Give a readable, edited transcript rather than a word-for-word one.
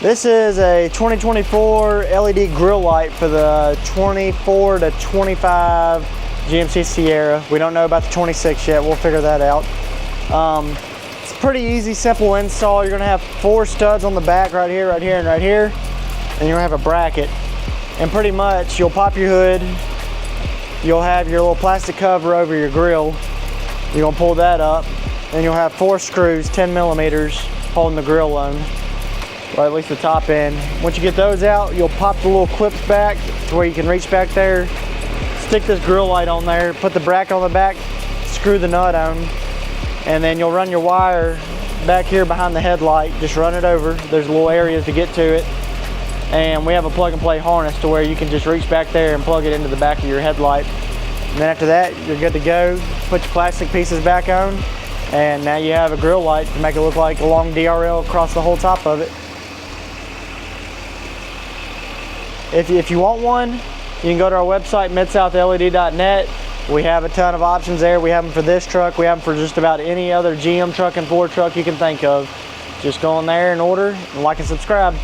This is a 2024 LED grill light for the 24 to 25 GMC Sierra. We don't know about the 26 yet. We'll figure that out. It's pretty easy, simple install. You're gonna have 4 studs on the back, right here, right here, and right here. And you're gonna have a bracket. And pretty much, you'll pop your hood. You'll have your little plastic cover over your grill. You're gonna pull that up. And you'll have 4 screws, 10 millimeters, holding the grill on, or at least the top end. Once you get those out, you'll pop the little clips back to where you can reach back there, stick this grill light on there, put the bracket on the back, screw the nut on, and then you'll run your wire back here behind the headlight. Just run it over. There's little areas to get to it. And we have a plug and play harness to where you can just reach back there and plug it into the back of your headlight. And then after that, you're good to go. Put your plastic pieces back on, and now you have a grill light to make it look like a long DRL across the whole top of it. If you want one, you can go to our website, MidSouthLED.net. We have a ton of options there. We have them for this truck. We have them for just about any other GM truck and Ford truck you can think of. Just go in there and order, and like and subscribe.